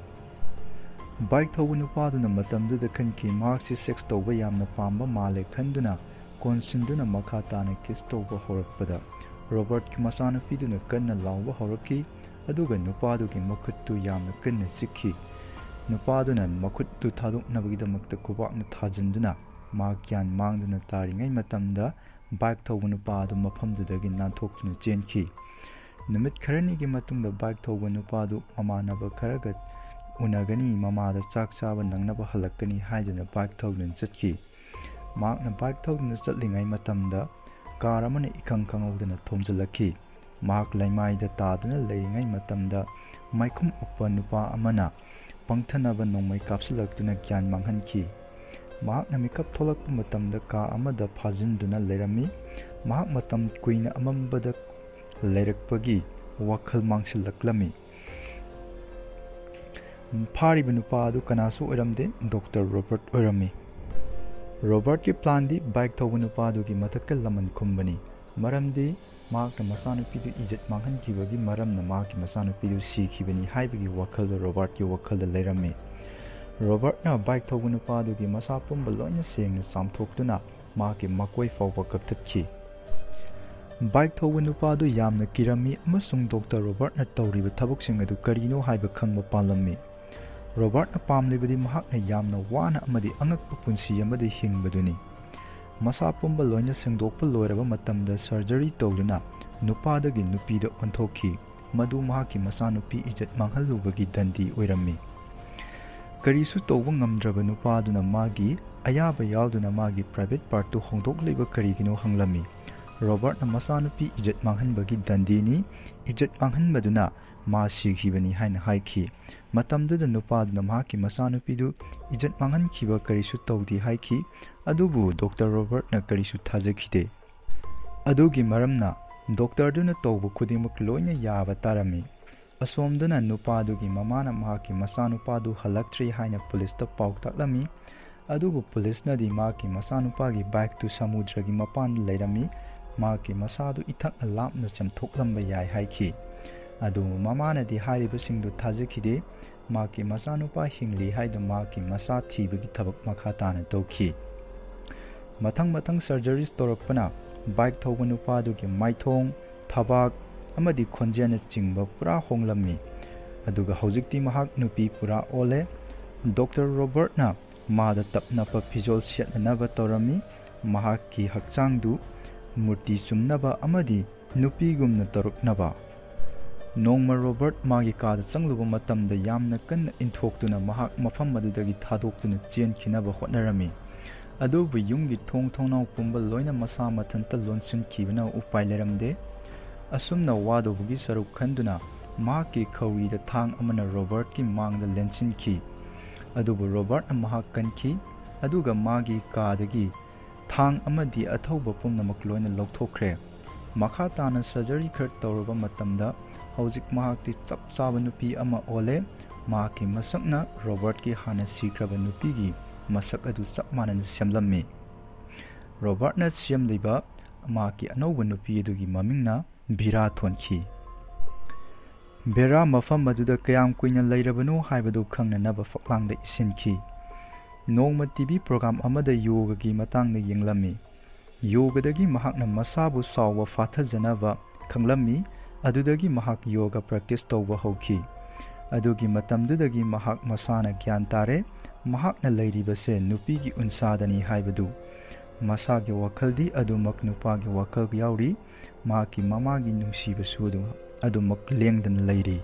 ꯕꯥꯏꯛ ꯊꯧꯕ ꯅꯨꯄꯥꯗꯨꯅ ꯃꯇꯝꯗꯨꯗ ꯈꯟꯈꯤ ꯃꯍꯥꯛꯁꯤ ꯁꯦꯛꯁ ꯇꯧꯕ ꯌꯥꯝꯅ ꯄꯥꯝꯕ ꯃꯥꯜꯂꯦ ꯈꯟꯗꯨꯅ ꯀꯣꯟꯁꯤꯟꯗꯨꯅ ꯃꯈꯥ ꯇꯥꯅ ꯀꯤꯁ ꯇꯧꯕ ꯍꯧꯔꯛꯄꯗ ꯔꯣꯕꯥꯔꯠꯀꯤ ꯃꯆꯥꯅꯨꯄꯤꯗꯨꯅ ꯀꯟꯅ ꯂꯥꯎꯕ ꯍꯧꯔꯛꯈꯤ꯫ ꯑꯗꯨꯒ ꯅꯨꯄꯥꯗꯨꯒꯤ ꯃꯈꯨꯠꯇꯨ ꯌꯥꯝꯅ ꯀꯟꯅ ꯆꯤꯛꯈꯤ꯫ ꯅꯨꯄꯥꯗꯨꯅ ꯃꯈꯨꯠꯇꯨ ꯊꯥꯗꯣꯛꯅꯕꯒꯤꯗꯃꯛꯇ ꯈꯨꯕꯥꯛꯅ ꯊꯥꯖꯤꯟꯗꯨꯅ ꯃꯍꯥꯛ ꯒ꯭ꯌꯥꯟ ꯃꯥꯡꯗꯨꯅ ꯇꯥꯔꯤꯉꯩ ꯃꯇꯝꯗ ꯕꯥꯏꯛ ꯊꯧꯕ ꯅꯨꯄꯥ ꯑꯗꯨ ꯃꯐꯝꯗꯨꯗꯒꯤ ꯅꯥꯟꯊꯣꯛꯇꯨꯅ ꯆꯦꯟꯈꯤ꯫ ꯅꯨꯃꯤꯠ ꯈꯔꯅꯤꯒꯤ ꯃꯇꯨꯡꯗ ꯕꯥꯏꯛ ꯊꯧꯕ ꯅꯨꯄꯥꯗꯨ ꯃꯃꯥꯟꯅꯕ ꯈꯔꯒ unagani mamada chak chaba nangnaba halakkani haiduna bike thawduna chatki mahakna bike thawduna chatlingai matamda car amana ikhang khangawduna thomjalakhi mahak laimaida taduna leiringai matamda maikhum uppa nupa amana pangthanaba nongmai kapsulaktuna gyan manghankhi mahakna mikap tholakpa matamda ka amada phajinduna leirami mahak matam kuina amambada leirakpagi wakhal mangsilaklami ꯐꯥꯔꯤꯕ ꯅꯨꯄꯥ ꯑꯗꯨ ꯀꯅꯥꯁꯨ ꯑꯣꯏꯔꯝꯗꯦ doctor Robert ꯑꯣꯏꯔꯝꯃꯤ ꯔꯣꯕꯔꯠꯀꯤ ꯄ꯭ꯂꯥꯟꯗꯤ bike ꯊꯧꯕ ꯅꯨꯄꯥ ꯑꯗꯨꯒꯤ ꯃꯊꯛꯇ ꯂꯃꯟ ꯈꯨꯝꯕꯅꯤ ꯃꯔꯝꯗꯤ ꯃꯍꯥꯛꯅ ꯃꯆꯥꯅꯨꯄꯤꯗꯨ ꯏꯖꯠ ꯃꯥꯡꯍꯟꯈꯤꯕꯒꯤ ꯃꯔꯝꯅ ꯃꯍꯥꯛꯀꯤ ꯃꯆꯥꯅꯨꯄꯤꯗꯨ ꯁꯤꯈꯤꯕꯅꯤ ꯍꯥꯏꯕꯒꯤ ꯋꯥꯈꯜꯗ ꯔꯣꯕꯔꯠꯀꯤ ꯋꯥꯈꯜꯗ ꯂꯩꯔꯝꯃꯤ ꯔꯣꯕꯔꯠꯅ ꯕꯥꯏꯛ ꯊꯧꯕ ꯅꯨꯄꯥ ꯑꯗꯨꯒꯤ ꯃꯁꯥ ꯄꯨꯝꯕ ꯂꯣꯏꯅ ꯁꯦꯡꯅ ꯆꯥꯝꯊꯣꯛꯇꯨꯅ ꯃꯍꯥꯛꯀꯤ ꯃꯀꯣꯏ ꯐꯥꯎꯕ ꯀꯛꯊꯠꯈꯤ ꯕꯥꯏꯛ ꯊꯧꯕ ꯅꯨꯄꯥ ꯑꯗꯨ ꯌꯥꯝꯅ ꯀꯤꯔꯝꯃꯤ ꯑꯃꯁꯨꯡ ꯗꯣꯛꯇꯔ ꯔꯣꯕꯔꯠꯅ ꯇꯧꯔꯤꯕ ꯊꯕꯛꯁꯤꯡ ꯑꯗꯨ ꯀꯔꯤꯅꯣ ꯍꯥꯏꯕ ꯈꯪꯕ ꯄꯥꯝꯂꯝꯃꯤ ꯔꯣꯕꯔꯠꯅ ꯄꯥꯝꯂꯤꯕꯗꯤ ꯃꯍꯥꯛꯅ ꯌꯥꯝꯅ ꯋꯥꯅ ꯑꯃꯗꯤ ꯑꯉꯛꯄ ꯄꯨꯟꯁꯤ ꯑꯃꯗ ꯍꯤꯡꯕꯗꯨꯅꯤ ꯃꯁꯥ ꯄꯨꯝꯕ ꯂꯣꯏꯅ ꯁꯦꯡꯗꯣꯛꯄ ꯂꯣꯏꯔꯕ ꯃꯇꯝꯗ ꯁꯔꯖꯔꯤ ꯇꯧꯗꯨꯅ ꯅꯨꯄꯥꯗꯒꯤ ꯅꯨꯄꯤꯗ ꯑꯣꯟꯊꯣꯛꯈꯤ ꯃꯗꯨ ꯃꯍꯥꯛꯀꯤ ꯃꯆꯥꯅꯨꯄꯤ ꯏꯖꯠ ꯃꯥꯡꯍꯜꯂꯨꯕꯒꯤ ꯗꯟꯗꯤ ꯑꯣꯏꯔꯝꯃꯤ ꯀꯔꯤꯁꯨ ꯇꯧꯕ ꯉꯝꯗ꯭ꯔꯕ ꯅꯨꯄꯥꯗꯨꯅ ꯃꯥꯒꯤ ꯑꯌꯥꯕ ꯌꯥꯎꯗꯨꯅ ꯃꯥꯒꯤ ꯄ꯭ꯔꯥꯏꯚꯦꯠ ꯄꯥꯔꯠꯇꯨ ꯍꯣꯡꯗꯣꯛꯂꯤꯕ ꯀꯔꯤꯒꯤꯅꯣ ꯍꯪꯂꯝꯃꯤ ꯔꯣꯕꯔꯠꯅ ꯃꯆꯥꯅꯨꯄꯤ ꯏꯖꯠ ꯃꯥꯡꯍꯟꯕꯒꯤ ꯗꯟꯗꯤꯅꯤ ꯏꯖꯠ ꯃꯥꯡꯍꯟꯕꯗꯨꯅ ꯃꯥ ꯁꯤꯈꯤꯕꯅꯤ ꯍꯥꯏꯅ ꯍꯥꯏꯈꯤ ꯃꯇꯝꯗꯨꯗ ꯅꯨꯄꯥꯗꯨꯅ ꯃꯍꯥꯛꯀꯤ ꯃꯆꯥꯅꯨꯄꯤꯗꯨ ꯏꯖꯠ ꯃꯥꯡꯍꯟꯈꯤꯕ ꯀꯔꯤꯁꯨ ꯇꯧꯗꯦ ꯍꯥꯏꯈꯤ ꯑꯗꯨꯕꯨ ꯗꯣꯛꯇꯔ ꯔꯣꯕꯔꯠꯅ ꯀꯔꯤꯁꯨ ꯊꯥꯖꯈꯤꯗꯦ ꯑꯗꯨꯒꯤ ꯃꯔꯝꯅ ꯗꯣꯛꯇꯔꯗꯨꯅ ꯇꯧꯕ ꯈꯨꯗꯤꯡꯃꯛ ꯂꯣꯏꯅ ꯌꯥꯕ ꯇꯥꯔꯝꯃꯤ ꯑꯁꯣꯝꯗꯅ ꯅꯨꯄꯥꯗꯨꯒꯤ ꯃꯃꯥꯅ ꯃꯍꯥꯛꯀꯤ ꯃꯆꯥꯅꯨꯄꯥꯗꯨ ꯍꯜꯂꯛꯇ꯭ꯔꯤ ꯍꯥꯏꯅ ꯄꯨꯂꯤꯁꯇ ꯄꯥꯎ ꯇꯥꯛꯂꯝꯃꯤ ꯑꯗꯨꯕꯨ ꯄꯨꯂꯤꯁꯅꯗꯤ ꯃꯍꯥꯛꯀꯤ ꯃꯆꯥꯅꯨꯄꯥꯒꯤ ꯕꯥꯏꯛꯇꯨ ꯁꯃꯨꯗ꯭ꯔꯒꯤ ꯃꯄꯥꯟꯗ ꯂꯩꯔꯝꯃꯤ ꯃꯍꯥꯛꯀꯤ ꯃꯁꯥꯗꯨ ꯏꯊꯛꯅ ꯂꯥꯞꯅ ꯆꯦꯝꯊꯣꯛꯂꯝꯕ ꯌꯥꯏ ꯍꯥꯏꯈꯤ ꯑꯗꯨꯕꯨ ꯃꯃꯥꯅꯗꯤ ꯍꯥꯏꯔꯤꯕꯁꯤꯡꯗꯨ ꯊꯥꯖꯈꯤꯗꯦ ꯃꯍꯥꯛꯀꯤ ꯃꯆꯥꯅꯨꯄꯥ ꯍꯤꯡꯂꯤ ꯍꯥꯏꯗꯨꯅ ꯃꯍꯥꯛꯀꯤ ꯃꯆꯥ ꯊꯤꯕꯒꯤ ꯊꯕꯛ ꯃꯈꯥ ꯇꯥꯅ ꯇꯧꯈꯤ ꯃꯊꯪ ꯁꯔꯖꯔꯤꯁ ꯇꯧꯔꯛꯄꯅ ꯕꯥꯏꯛ ꯊꯧꯕ ꯅꯨꯄꯥꯗꯨꯒꯤ ꯃꯥꯏꯊꯣꯡ ꯊꯕꯥꯛ ꯑꯃꯗꯤ ꯈꯣꯟꯖꯦꯜꯅꯆꯤꯡꯕ ꯄꯨꯔꯥ ꯍꯣꯡꯂꯝꯃꯤ ꯑꯗꯨꯒ ꯍꯧꯖꯤꯛꯇꯤ ꯃꯍꯥꯛ ꯅꯨꯄꯤ ꯄꯨꯔꯥ ꯑꯣꯜꯂꯦ ꯗꯣꯛꯇꯔ ꯔꯣꯕꯔꯠꯅ ꯃꯥꯗ ꯇꯞꯅꯞꯄ ꯐꯤꯖꯣꯜ ꯁꯦꯠꯅꯅꯕ ꯇꯧꯔꯝꯃꯤ ꯃꯍꯥꯛꯀꯤ ꯍꯛꯆꯥꯡꯗꯨ ꯃꯨꯔꯇꯤ ꯆꯨꯝꯅꯕ ꯑꯃꯗꯤ ꯅꯨꯄꯤꯒꯨꯝꯅ ꯇꯧꯔꯛꯅꯕ ꯅꯣꯡꯃ ꯔꯣꯕꯔꯠ ꯃꯥꯒꯤ ꯀꯥꯗ ꯆꯪꯂꯨꯕ ꯃꯇꯝꯗ ꯌꯥꯝꯅ ꯀꯟꯅ ꯏꯟꯊꯣꯛꯇꯨꯅ ꯃꯍꯥꯛ ꯃꯐꯝ ꯑꯗꯨꯗꯒꯤ ꯊꯥꯗꯣꯛꯇꯨꯅ ꯆꯦꯟꯈꯤꯅꯕ ꯍꯣꯠꯅꯔꯝꯃꯤ ꯑꯗꯨꯕꯨ ꯌꯨꯝꯒꯤ ꯊꯣꯡ ꯊꯣꯡꯅꯥꯎ ꯄꯨꯝꯕ ꯂꯣꯏꯅ ꯃꯁꯥ ꯃꯊꯟꯇ ꯂꯣꯟꯁꯤꯟꯈꯤꯕꯅ ꯎꯄꯥꯏ ꯂꯩꯔꯝꯗꯦ ꯑꯁꯨꯝꯅ ꯋꯥꯗꯧꯕꯒꯤ ꯁꯔꯨꯛ ꯈꯟꯗꯨꯅ ꯃꯍꯥꯛꯀꯤ ꯈꯧꯔꯤꯗ ꯊꯥꯡ ꯑꯃꯅ ꯔꯣꯕꯔꯠꯀꯤ ꯃꯥꯡꯗ ꯂꯦꯟꯁꯤꯟꯈꯤ ꯑꯗꯨꯕꯨ ꯔꯣꯕꯔꯠꯅ ꯃꯍꯥꯛ ꯀꯟꯈꯤ ꯑꯗꯨꯒ ꯃꯥꯒꯤ ꯀꯥꯗꯒꯤ ꯊꯥꯡ ꯑꯃꯗꯤ ꯑꯊꯧꯕ ꯄꯨꯝꯅꯃꯛ ꯂꯣꯏꯅ ꯂꯧꯊꯣꯛꯈ꯭ꯔꯦ ꯃꯈꯥ ꯇꯥꯅ ꯁꯔꯖꯔꯤ ꯈꯔ ꯇꯧꯔꯕ ꯃꯇꯝꯗ ꯍꯧꯖꯤꯛ ꯃꯍꯥꯛꯇꯤ ꯆꯞ ꯆꯥꯕ ꯅꯨꯄꯤ ꯑꯃ ꯑꯣꯜꯂꯦ ꯃꯍꯥꯛꯀꯤ ꯃꯁꯛꯅ ꯔꯣꯕꯔꯠꯀꯤ ꯍꯥꯟꯅ ꯁꯤꯈ꯭ꯔꯕ ꯅꯨꯄꯤꯒꯤ ꯃꯁꯛ ꯑꯗꯨ ꯆꯞ ꯃꯥꯟꯅꯅ ꯁꯦꯝꯂꯝꯃꯤ ꯔꯣꯕꯔꯠꯅ ꯁꯦꯝꯂꯤꯕ ꯃꯍꯥꯛꯀꯤ ꯑꯅꯧꯕ ꯅꯨꯄꯤ ꯑꯗꯨꯒꯤ ꯃꯃꯤꯡꯅ ꯚꯤꯔꯥ ꯊꯣꯟꯈꯤ ꯚꯦꯔꯥ ꯃꯐꯝ ꯑꯗꯨꯗ ꯀꯌꯥꯝ ꯀꯨꯏꯅ ꯂꯩꯔꯕꯅꯣ ꯍꯥꯏꯕꯗꯨ ꯈꯪꯅꯅꯕ ꯐꯛꯂꯥꯡꯗ ꯏꯁꯤꯟꯈꯤ ꯅꯣꯡꯃ ꯇꯤꯚꯤ ꯄ꯭ꯔꯣꯒ꯭ꯔꯥꯝ ꯑꯃꯗ ꯌꯣꯒꯒꯤ ꯃꯇꯥꯡꯗ ꯌꯦꯡꯂꯝꯃꯤ ꯌꯣꯒꯗꯒꯤ ꯃꯍꯥꯛꯅ ꯃꯁꯥꯕꯨ ꯁꯥꯎꯕ ꯐꯥꯊꯖꯅꯕ ꯈꯪꯂꯝꯃꯤ ꯑꯗꯨꯗꯒꯤ ꯃꯍꯥꯛ ꯌꯣꯒ ꯄ꯭ꯔꯦꯛꯇꯤꯁ ꯇꯧꯕ ꯍꯧꯈꯤ ꯑꯗꯨꯒꯤ ꯃꯇꯝꯗꯨꯗꯒꯤ ꯃꯍꯥꯛ ꯃꯁꯥꯅ ꯒ꯭ꯌꯥꯟ ꯇꯥꯔꯦ ꯃꯍꯥꯛꯅ ꯂꯩꯔꯤꯕꯁꯦ ꯅꯨꯄꯤꯒꯤ ꯎꯟꯁꯥꯗꯅꯤ ꯍꯥꯏꯕꯗꯨ ꯃꯁꯥꯒꯤ ꯋꯥꯈꯜꯗꯤ ꯑꯗꯨꯃꯛ ꯅꯨꯄꯥꯒꯤ ꯋꯥꯈꯜ ꯌꯥꯎꯔꯤ ꯃꯍꯥꯛꯀꯤ ꯃꯃꯥꯒꯤ ꯅꯨꯡꯁꯤꯕꯁꯨ ꯑꯗꯨꯃꯛ ꯂꯦꯡꯗꯅ ꯂꯩꯔꯤ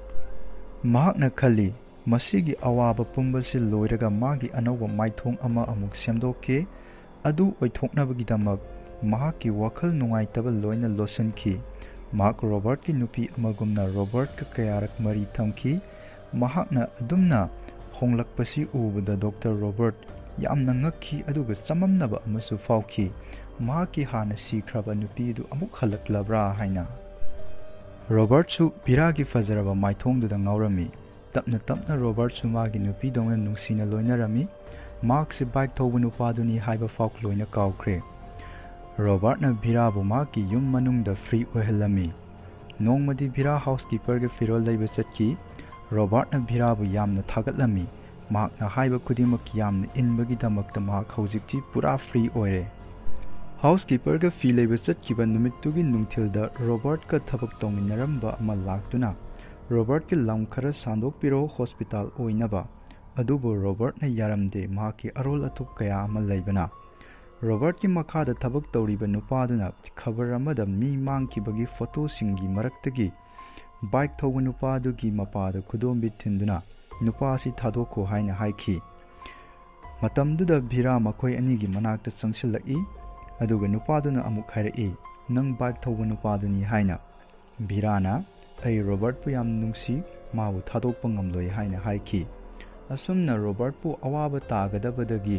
ꯃꯍꯥꯛꯅ ꯈꯜꯂꯤ ꯃꯁꯤꯒꯤ ꯑꯋꯥꯕ ꯄꯨꯝꯕꯁꯤ ꯂꯣꯏꯔꯒ ꯃꯥꯒꯤ ꯑꯅꯧꯕ ꯃꯥꯏꯊꯣꯡ ꯑꯃ ꯑꯃꯨꯛ ꯁꯦꯝꯗꯣꯛꯀꯦ ꯑꯗꯨ ꯑꯣꯏꯊꯣꯛꯅꯕꯒꯤꯗꯃꯛ ꯃꯍꯥꯛꯀꯤ ꯋꯥꯈꯜ ꯅꯨꯡꯉꯥꯏꯇꯕ ꯂꯣꯏꯅ ꯂꯣꯠꯁꯤꯟꯈꯤ ꯃꯍꯥꯛ ꯔꯣꯕꯔꯠꯀꯤ ꯅꯨꯄꯤ ꯑꯃꯒꯨꯝꯅ ꯔꯣꯕꯔꯠꯀ ꯀꯌꯥꯔꯛ ꯃꯔꯤ ꯊꯝꯈꯤ ꯃꯍꯥꯛꯅ ꯑꯗꯨꯝꯅ ꯍꯣꯡꯂꯛꯄꯁꯤ ꯎꯕꯗ ꯗꯣꯛꯇꯔ ꯔꯣꯕꯔꯠ ꯌꯥꯝꯅ ꯉꯛꯈꯤ ꯑꯗꯨꯒ ꯆꯃꯝꯅꯕ ꯑꯃꯁꯨ ꯐꯥꯎꯈꯤ ꯃꯍꯥꯛꯀꯤ ꯍꯥꯟꯅ ꯁꯤꯈ꯭ꯔꯕ ꯅꯨꯄꯤ ꯑꯗꯨ ꯑꯃꯨꯛ ꯍꯜꯂꯛꯂꯕ꯭ꯔꯥ ꯍꯥꯏꯅ ꯔꯣꯕꯔꯠꯁꯨ ꯚꯤꯔꯥꯒꯤ ꯐꯖꯔꯕ ꯃꯥꯏꯊꯣꯡꯗꯨꯗ ꯉꯥꯎꯔꯝꯃꯤ ꯇꯞꯅ ꯇꯞꯅ ꯔꯣꯕꯔꯠꯁꯨ ꯃꯥꯒꯤ ꯅꯨꯄꯤꯗꯧꯅ ꯅꯨꯡꯁꯤꯅ ꯂꯣꯏꯅꯔꯝꯃꯤ ꯃꯍꯥꯛꯁꯤ ꯕꯥꯏꯛ ꯊꯧꯕ ꯅꯨꯄꯥꯗꯨꯅꯤ ꯍꯥꯏꯕ ꯐꯥꯎ ꯂꯣꯏꯅ ꯀꯥꯎꯈ꯭ꯔꯦ ꯔꯣꯕꯔꯠꯅ ꯚꯤꯔꯥꯕꯨ ꯃꯍꯥꯛꯀꯤ ꯌꯨꯝ ꯃꯅꯨꯡꯗ ꯐ꯭ꯔꯤ ꯑꯣꯏꯍꯜꯂꯝꯃꯤ ꯅꯣꯡꯃꯗꯤ ꯚꯤꯔꯥ ꯍꯥꯎꯁꯀꯤꯄꯔꯒ ꯐꯤꯔꯣꯜ ꯂꯩꯕ ꯆꯠꯈꯤ ꯔꯣꯕꯔꯠꯅ ꯚꯤꯔꯥꯕꯨ ꯌꯥꯝꯅ ꯊꯥꯒꯠꯂꯝꯃꯤ ꯃꯍꯥꯛꯅ ꯍꯥꯏꯕ ꯈꯨꯗꯤꯡꯃꯛ ꯌꯥꯝꯅ ꯏꯟꯕꯒꯤꯗꯃꯛꯇ ꯃꯍꯥꯛ ꯍꯧꯖꯤꯛꯇꯤ ꯄꯨꯔꯥ ꯐ꯭ꯔꯤ ꯑꯣꯏꯔꯦ ꯍꯥꯎꯁꯀꯤꯄꯔꯒ ꯐꯤ ꯂꯩꯕ ꯆꯠꯈꯤꯕ ꯅꯨꯃꯤꯠꯇꯨꯒꯤ ꯅꯨꯡꯊꯤꯜꯗ ꯔꯣꯕꯔꯠꯀ ꯊꯕꯛ ꯇꯧꯃꯤꯟꯅꯔꯝꯕ ꯑꯃ ꯂꯥꯛꯇꯨꯅ ꯔꯣꯕꯔꯠꯀꯤ ꯂꯝ ꯈꯔ ꯁꯥꯟꯗꯣꯛꯄꯤꯔꯣ ꯍꯣꯁꯄꯤꯇꯥꯜ ꯑꯣꯏꯅꯕ ꯑꯗꯨꯕꯨ ꯔꯣꯕꯔꯠꯅ ꯌꯥꯔꯝꯗꯦ ꯃꯍꯥꯛꯀꯤ ꯑꯔꯣꯜ ꯑꯊꯨꯞ ꯀꯌꯥ ꯑꯃ ꯂꯩꯕꯅ ꯔꯣꯕꯔꯠꯀꯤ ꯃꯈꯥꯗ ꯊꯕꯛ ꯇꯧꯔꯤꯕ ꯅꯨꯄꯥꯗꯨꯅ ꯈꯕꯔ ꯑꯃꯗ ꯃꯤ ꯃꯥꯡꯈꯤꯕꯒꯤ ꯐꯣꯇꯣꯁꯤꯡꯒꯤ ꯃꯔꯛꯇꯒꯤ ꯕꯥꯏꯛ ꯊꯧꯕ ꯅꯨꯄꯥꯗꯨꯒꯤ ꯃꯄꯥꯗ ꯈꯨꯗꯣꯝꯕꯤ ꯊꯤꯟꯗꯨꯅ नुपा असि थादोखो हाइना हाइखि मतमदुदा भिरा मखोय अनिगी मनाक्ता चंगसिलक्इ अदुगा नुपादुना अमुक हाइरइ नंग बाइक थौबा नुपादुनी हाइना भिराना अई रॉबर्ट पु याम नुंगसी माबु थादोकपा ngamloi हाइना हाइखि असुमना रॉबर्ट पु अवाबा तागदबदगी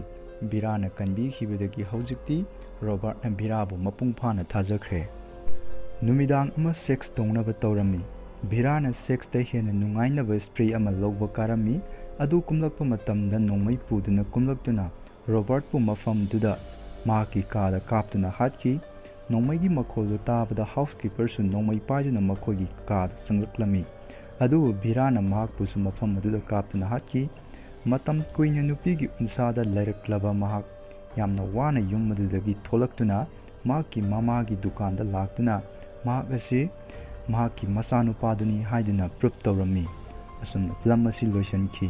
भिराना कनबिखिबदगी हौजिक्ति रॉबर्ट न भिराबु मपुंग फाना थाजख्रे नुमिदांग अमा सेक्स तौनबा तौरमी भिराना सेक्स दा हेना नुंगाइनबा स्प्रे अमा लौबा कारमी अदु कुमलकपा मतमदा नोंमै पुदुना कुमलक्तुना रॉबर्ट पु मफमदुदा माकी कादा कापतुना हाटकी नोंमैगी मखोलदु ताबदा हाउसकीपर सु नोंमै पाइदुना मखोगी कादा संगलक्लमी अदु भिराना महाकपुसु मफमदुदा कापतुना हाटकी मतम कुइना नुपीगी उनसादा लैरक्लबा महाक यामना वाना युमदुदगी थोलक्तुना माकी मामागी दुकानदा लाक्तुना महाक असे महाकी मसानुपादुनी हाइदुना प्रूफ तौरमी असुमना फिल्म असी लोइसनखि।